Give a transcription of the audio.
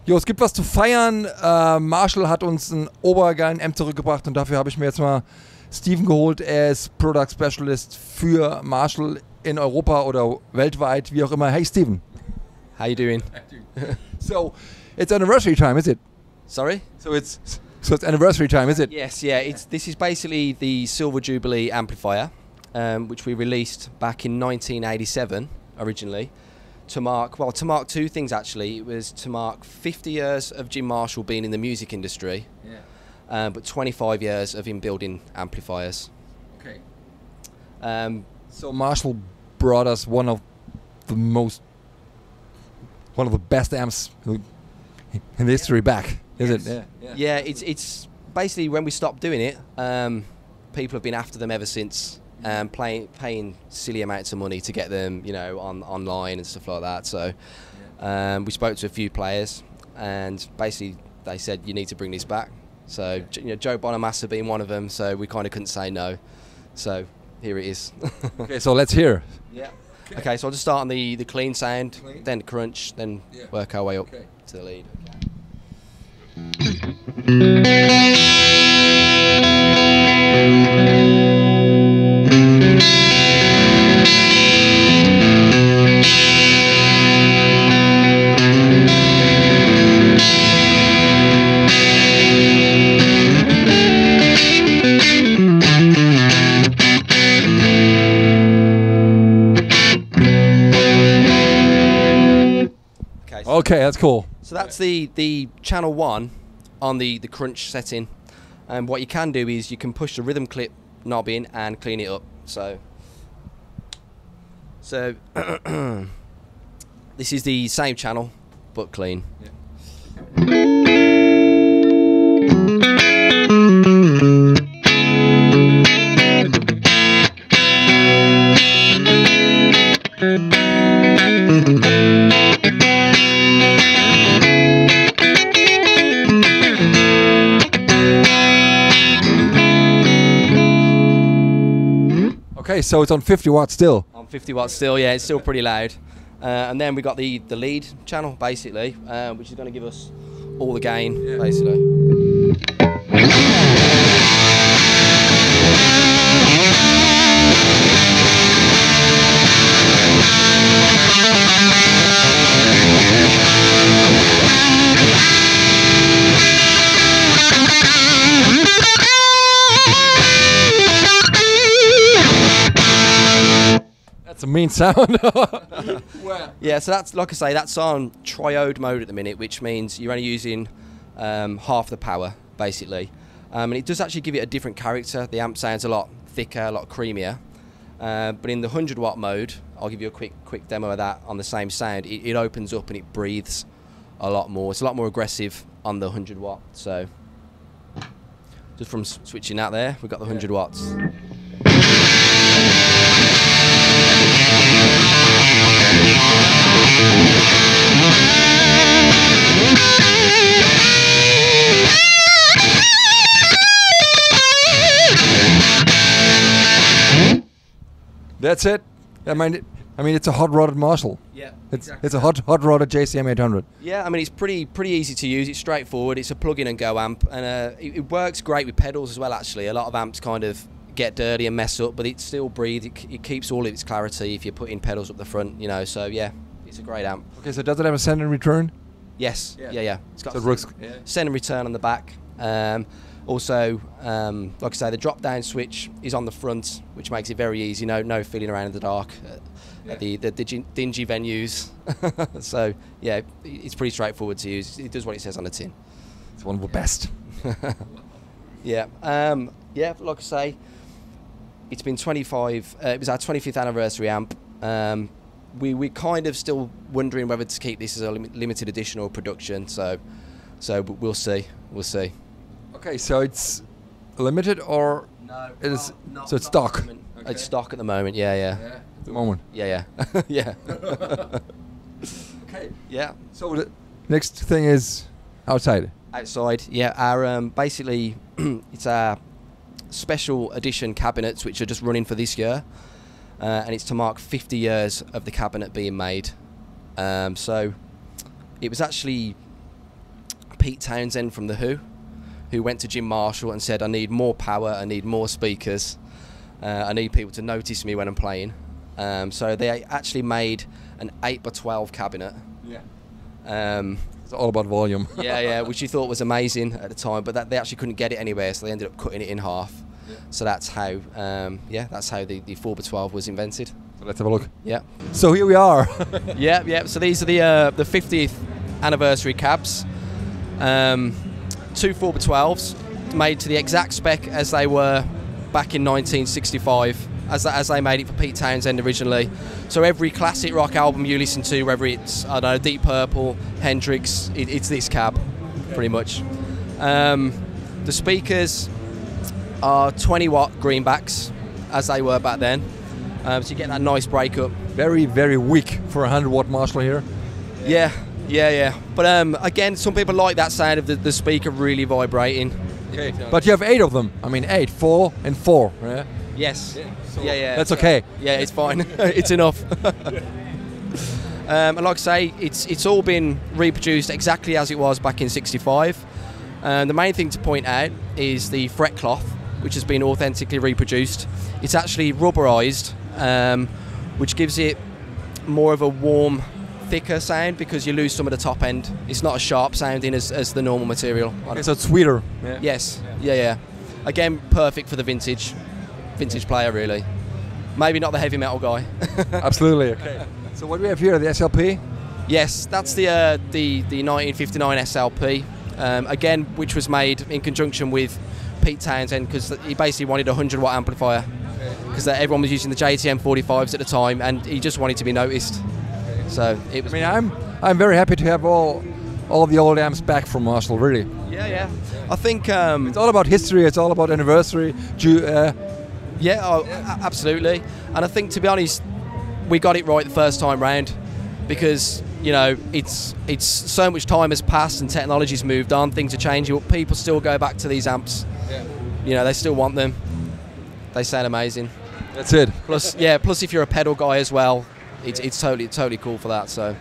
Jo, es gibt was zu feiern. Marshall hat uns einen obergeilen Amp zurückgebracht und dafür habe ich mir jetzt mal Steven geholt. Er ist Product Specialist für Marshall in Europa oder weltweit, wie auch immer. Hey Steven. How you doing? So, it's anniversary time, is it? Sorry? So it's anniversary time, is it? Yes, yeah. This is basically the Silver Jubilee amplifier, which we released back in 1987 originally. To mark two things actually. It was to mark 50 years of Jim Marshall being in the music industry, but 25 years of him building amplifiers. Okay. So Marshall brought us one of the best amps in history back, is it? Yeah. It's basically when we stopped doing it, people have been after them ever since. Paying silly amounts of money to get them, you know, online and stuff like that. So we spoke to a few players, and basically they said you need to bring this back. So you know, Joe Bonamassa being one of them. So we kind of couldn't say no. So here it is. Okay, so let's hear. Yeah. Okay, so I'll just start on the clean sound, then the crunch, then work our way up to the lead. Okay, that's cool. So that's the channel 1 on the crunch setting, and what you can do is you can push the rhythm clip knob in and clean it up. So this is the same channel but clean. Okay, so it's on 50 watts still. On 50 watts still, yeah, it's still pretty loud. And then we got the lead channel basically, which is going to give us all the gain basically. That's a mean sound. Yeah, so that's, like I say, that's on triode mode at the minute, which means you're only using half the power, basically. And it does actually give it a different character. The amp sounds a lot thicker, a lot creamier. But in the 100 watt mode, I'll give you a quick demo of that on the same sound. It opens up and it breathes a lot more. It's a lot more aggressive on the 100 watt. So just from switching that there, we've got the 100 watts. That's it. I mean, it's a hot-rodded Marshall. Yeah, it's a hot-rodded JCM 800. Yeah, I mean, it's pretty easy to use. It's straightforward. It's a plug-in and go amp, and it works great with pedals as well. Actually, a lot of amps kind of get dirty and mess up, but it still breathes. It keeps all of its clarity if you're putting pedals up the front, you know. So yeah, it's a great amp. Okay, so does it have a send and return? Yes. Yeah. It's got send and return on the back. Also, like I say, the drop-down switch is on the front, which makes it very easy. No feeling around in the dark at the dingy venues. So yeah, it's pretty straightforward to use. It does what it says on the tin. It's one of the best. Yeah. Like I say, it's been 25. It was our 25th anniversary amp. We're kind of still wondering whether to keep this as a limited edition or production. So we'll see. Okay, so it's limited or so it's stock. Okay. It's stock at the moment. Yeah. At the moment. Yeah. Yeah. Okay. Yeah. So the next thing is outside. Outside, yeah. Our basically, it's our special edition cabinets, which are just running for this year, and it's to mark 50 years of the cabinet being made. So it was actually Pete Townsend from The who went to Jim Marshall and said, I need more power, I need more speakers, I need people to notice me when I'm playing. So they actually made an 8x12 cabinet. Yeah. It's all about volume. yeah, which he thought was amazing at the time, but they actually couldn't get it anywhere, so they ended up cutting it in half. Yeah. So that's how, that's how the 4x12 was invented. So let's have a look. Yeah. So here we are. yeah. So these are the 50th anniversary cabs. 2 4x12s made to the exact spec as they were back in 1965. As they made it for Pete Townsend originally. So every classic rock album you listen to, whether it's, I don't know, Deep Purple, Hendrix, it's this cab, pretty much. The speakers are 20-watt greenbacks, as they were back then. So you get that nice breakup. Very, very weak for a 100-watt Marshall here. Yeah. But again, some people like that sound of the speaker really vibrating. Okay. But you have 8 of them. I mean, 8, 4, and 4. Yeah? Yes. Yeah. So Yeah. That's okay. Yeah, it's fine. It's enough. And like I say, it's all been reproduced exactly as it was back in '65. The main thing to point out is the fret cloth, which has been authentically reproduced. It's actually rubberized, which gives it more of a warm, thicker sound because you lose some of the top end. It's not as sharp sounding as the normal material. Okay, so it's sweeter. Yeah. Yes. Yeah. Again, perfect for the vintage player, really. Maybe not the heavy metal guy. Absolutely. Okay. So what do we have here? The SLP? Yes, that's the 1959 SLP. Again, which was made in conjunction with Pete Townsend because he basically wanted a 100-watt amplifier because everyone was using the JTM 45s at the time, and he just wanted to be noticed. So it was. I mean, I'm very happy to have all the old amps back from Marshall. Really. Yeah. I think it's all about history. It's all about anniversary. Absolutely. And I think, to be honest, we got it right the first time round because, you know, it's so much time has passed and technology's moved on, things are changing, but people still go back to these amps. Yeah. You know, they still want them. They sound amazing. That's it. Plus if you're a pedal guy as well, it's totally cool for that. So.